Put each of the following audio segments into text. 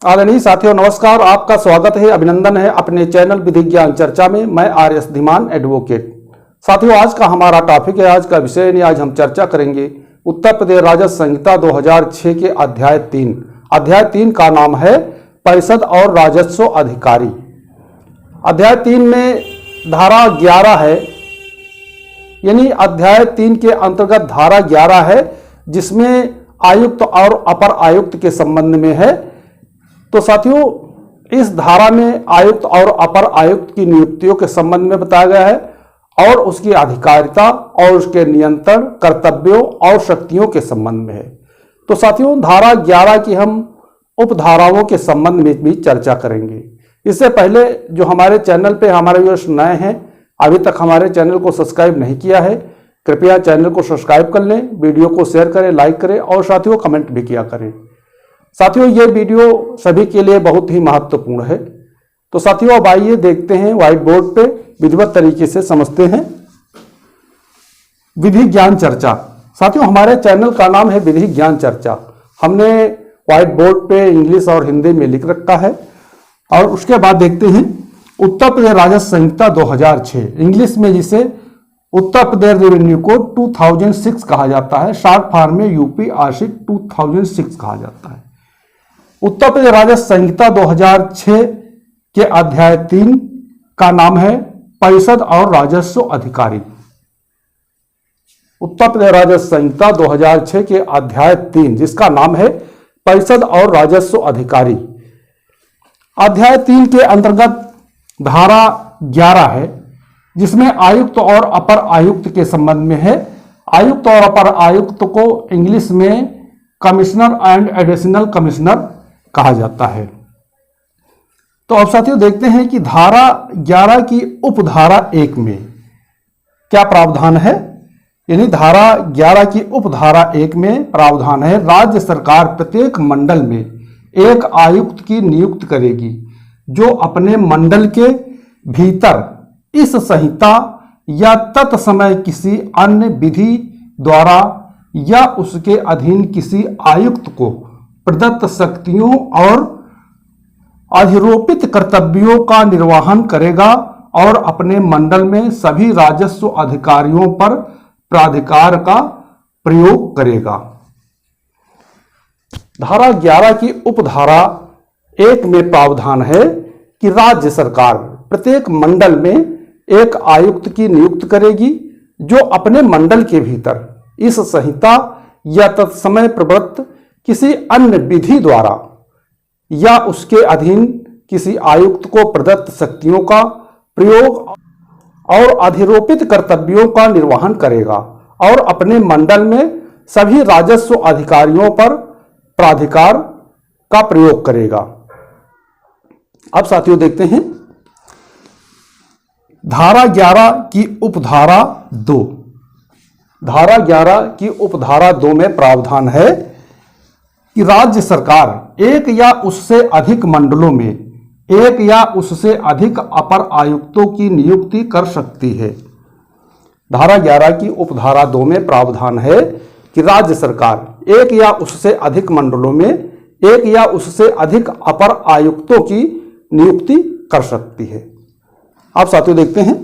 आदरणीय साथियों नमस्कार, आपका स्वागत है, अभिनंदन है अपने चैनल विधि ज्ञान चर्चा में। मैं आर.एस. धीमान एडवोकेट। साथियों आज का हमारा टॉपिक है, आज का विषय यानी आज हम चर्चा करेंगे उत्तर प्रदेश राजस्व संहिता 2006 के अध्याय 3। अध्याय 3 का नाम है परिषद और राजस्व अधिकारी। अध्याय 3 में धारा 11 है, यानी अध्याय 3 के अंतर्गत धारा 11 है जिसमें आयुक्त और अपर आयुक्त के संबंध में है। तो साथियों इस धारा में आयुक्त और अपर आयुक्त की नियुक्तियों के संबंध में बताया गया है और उसकी अधिकारिता और उसके नियंत्रण, कर्तव्यों और शक्तियों के संबंध में है। तो साथियों धारा 11 की हम उपधाराओं के संबंध में भी चर्चा करेंगे। इससे पहले जो हमारे चैनल पे हमारे व्यूअर्स नए हैं, अभी तक हमारे चैनल को सब्सक्राइब नहीं किया है, कृपया चैनल को सब्सक्राइब कर लें, वीडियो को शेयर करें, लाइक करें और साथियों कमेंट भी किया करें। साथियों ये वीडियो सभी के लिए बहुत ही महत्वपूर्ण है। तो साथियों अब आइए देखते हैं व्हाइट बोर्ड पे, विधिवत तरीके से समझते हैं विधि ज्ञान चर्चा। साथियों हमारे चैनल का नाम है विधि ज्ञान चर्चा। हमने व्हाइट बोर्ड पे इंग्लिश और हिंदी में लिख रखा है। और उसके बाद देखते हैं उत्तर प्रदेश राजस्व संहिता 2006, इंग्लिश में जिसे उत्तर प्रदेश रेवेन्यू कोड 2006 कहा जाता है, शॉर्ट फॉर्म में यूपीआरसी 2006 कहा जाता है। उत्तर प्रदेश राजस्व संहिता 2006 के अध्याय 3 का नाम है परिषद और राजस्व अधिकारी। उत्तर प्रदेश राजस्व संहिता 2006 के अध्याय 3 जिसका नाम है परिषद और राजस्व अधिकारी। अध्याय 3 के अंतर्गत धारा 11 है जिसमें आयुक्त और अपर आयुक्त के संबंध में है। आयुक्त और अपर आयुक्त को इंग्लिश में कमिश्नर एंड एडिशनल कमिश्नर कहा जाता है। तो अब साथियों देखते हैं कि धारा 11 की उपधारा 1 में क्या प्रावधान है। यानी धारा 11 की उपधारा 1 में प्रावधान है राज्य सरकार प्रत्येक मंडल में एक आयुक्त की नियुक्ति करेगी जो अपने मंडल के भीतर इस संहिता या तत्समय किसी अन्य विधि द्वारा या उसके अधीन किसी आयुक्त को प्रदत्त शक्तियों और अधिरोपित कर्तव्यों का निर्वहन करेगा और अपने मंडल में सभी राजस्व अधिकारियों पर प्राधिकार का प्रयोग करेगा। धारा 11 की उपधारा 1 में प्रावधान है कि राज्य सरकार प्रत्येक मंडल में एक आयुक्त की नियुक्ति करेगी जो अपने मंडल के भीतर इस संहिता या तत्समय प्रवृत्त किसी अन्य विधि द्वारा या उसके अधीन किसी आयुक्त को प्रदत्त शक्तियों का प्रयोग और अधिरोपित कर्तव्यों का निर्वहन करेगा और अपने मंडल में सभी राजस्व अधिकारियों पर प्राधिकार का प्रयोग करेगा। अब साथियों देखते हैं धारा 11 की उपधारा 2। धारा 11 की उपधारा 2 में प्रावधान है कि राज्य सरकार एक या उससे अधिक मंडलों में एक या उससे अधिक अपर आयुक्तों की नियुक्ति कर सकती है। धारा 11 की उपधारा 2 में प्रावधान है कि राज्य सरकार एक या उससे अधिक मंडलों में एक या उससे अधिक अपर आयुक्तों की नियुक्ति कर सकती है। अब साथियों देखते हैं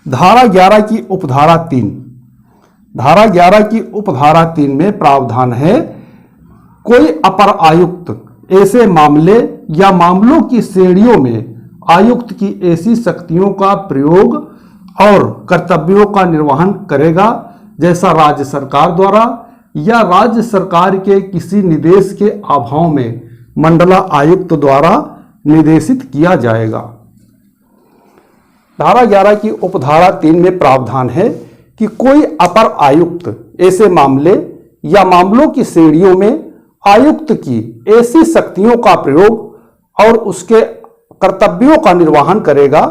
धारा 11 की उपधारा 3। धारा 11 की उपधारा 3 में प्रावधान है कोई अपर आयुक्त ऐसे मामले या मामलों की श्रेणियों में आयुक्त की ऐसी शक्तियों का प्रयोग और कर्तव्यों का निर्वहन करेगा जैसा राज्य सरकार द्वारा या राज्य सरकार के किसी निर्देश के अभाव में मंडला आयुक्त द्वारा निर्देशित किया जाएगा। धारा 11 की उपधारा 3 में प्रावधान है कि कोई अपर आयुक्त ऐसे मामले या मामलों की श्रेणियों में आयुक्त की ऐसी शक्तियों का प्रयोग और उसके कर्तव्यों का निर्वहन करेगा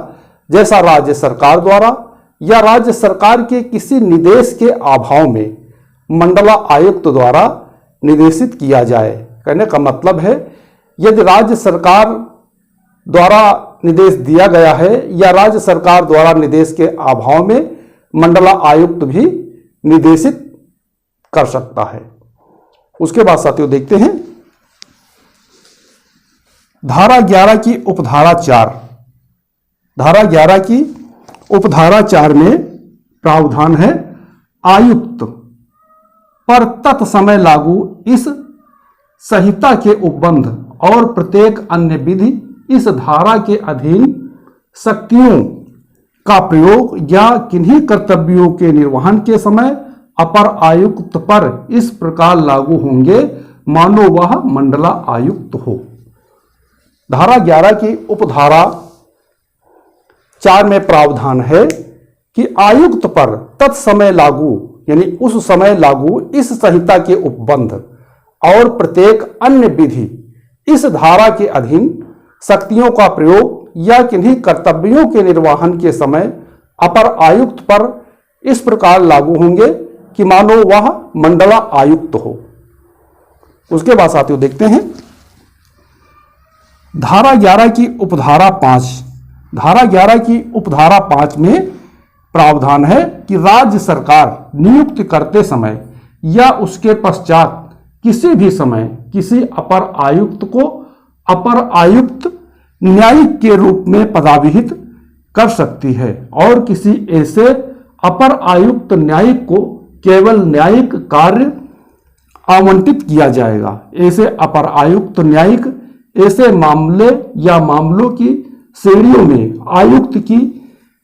जैसा राज्य सरकार द्वारा या राज्य सरकार के किसी निर्देश के अभाव में मंडला आयुक्त द्वारा निर्देशित किया जाए। कहने का मतलब है यदि राज्य सरकार द्वारा निर्देश दिया गया है या राज्य सरकार द्वारा निर्देश के अभाव में मंडला आयुक्त भी निर्देशित कर सकता है। उसके बाद साथियों देखते हैं धारा 11 की उपधारा 4, धारा 11 की उपधारा 4 में प्रावधान है, आयुक्त पर तत्समय लागू इस संहिता के उपबंध और प्रत्येक अन्य विधि इस धारा के अधीन शक्तियों का प्रयोग या किन्हीं कर्तव्यों के निर्वहन के समय अपर आयुक्त पर इस प्रकार लागू होंगे मानो वह मंडला आयुक्त हो। धारा 11 की उपधारा 4 में प्रावधान है कि आयुक्त पर तत्समय लागू यानी उस समय लागू इस संहिता के उपबंध और प्रत्येक अन्य विधि इस धारा के अधीन शक्तियों का प्रयोग या किन्हीं कर्तव्यों के निर्वहन के समय अपर आयुक्त पर इस प्रकार लागू होंगे कि मानो वह मंडला आयुक्त हो। उसके बाद साथियों देखते हैं धारा 11 की उपधारा 5, धारा 11 की उपधारा 5 में प्रावधान है कि राज्य सरकार नियुक्त करते समय या उसके पश्चात किसी भी समय किसी अपर आयुक्त को अपर आयुक्त न्यायिक के रूप में पदाभिहित कर सकती है और किसी ऐसे अपर आयुक्त न्यायिक को केवल न्यायिक कार्य आवंटित किया जाएगा। ऐसे अपर आयुक्त न्यायिक ऐसे मामले या मामलों की श्रेणियों में आयुक्त की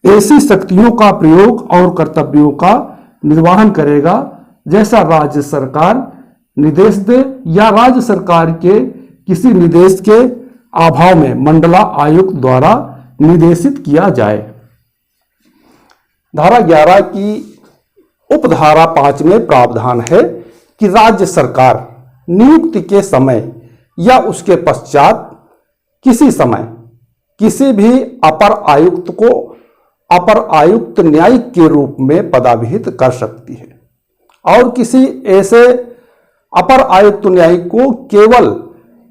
ऐसी शक्तियों का प्रयोग और कर्तव्यों का निर्वहन करेगा जैसा राज्य सरकार निर्देश दे या राज्य सरकार के किसी निर्देश के अभाव में मंडला आयुक्त द्वारा निर्देशित किया जाए। धारा 11 की उपधारा 5 में प्रावधान है कि राज्य सरकार नियुक्ति के समय या उसके पश्चात किसी समय किसी भी अपर आयुक्त को अपर आयुक्त न्यायिक के रूप में पदाभिहित कर सकती है और किसी ऐसे अपर आयुक्त न्यायिक को केवल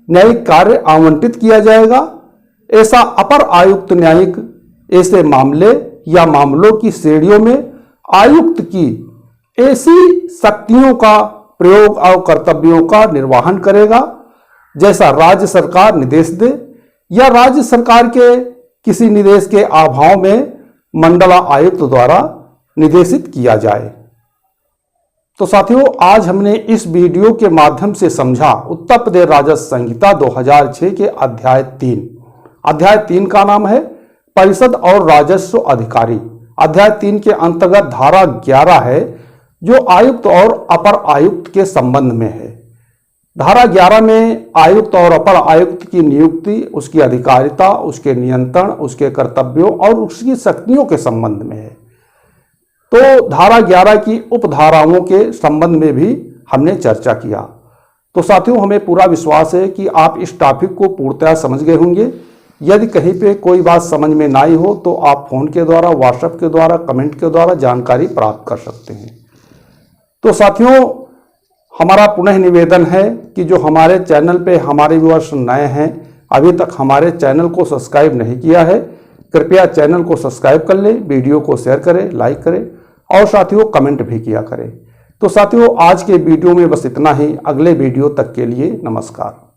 न्यायिक कार्य आवंटित किया जाएगा। ऐसा अपर आयुक्त न्यायिक ऐसे मामले या मामलों की श्रेणियों में आयुक्त की ऐसी शक्तियों का प्रयोग और कर्तव्यों का निर्वहन करेगा जैसा राज्य सरकार निर्देश दे या राज्य सरकार के किसी निर्देश के अभाव में मंडला आयुक्त द्वारा निर्देशित किया जाए। तो साथियों, आज हमने इस वीडियो के माध्यम से समझा उत्तर प्रदेश राजस्व संहिता 2006 के अध्याय 3। अध्याय 3 का नाम है परिषद और राजस्व अधिकारी। अध्याय 3 के अंतर्गत धारा 11 है जो आयुक्त और अपर आयुक्त के संबंध में है। धारा 11 में आयुक्त और अपर आयुक्त की नियुक्ति, उसकी अधिकारिता, उसके नियंत्रण, उसके कर्तव्यों और उसकी शक्तियों के संबंध में है। तो धारा 11 की उपधाराओं के संबंध में भी हमने चर्चा किया। तो साथियों, हमें पूरा विश्वास है कि आप इस टॉपिक को पूर्णतः समझ गए होंगे। यदि कहीं पे कोई बात समझ में ना आई हो तो आप फोन के द्वारा, व्हाट्सएप के द्वारा, कमेंट के द्वारा जानकारी प्राप्त कर सकते हैं। तो साथियों, हमारा पुनः निवेदन है कि जो हमारे चैनल पे हमारे व्यूअर्स नए हैं, अभी तक हमारे चैनल को सब्सक्राइब नहीं किया है, कृपया चैनल को सब्सक्राइब कर लें, वीडियो को शेयर करें, लाइक करें और साथियों कमेंट भी किया करें। तो साथियों, आज के वीडियो में बस इतना ही। अगले वीडियो तक के लिए नमस्कार।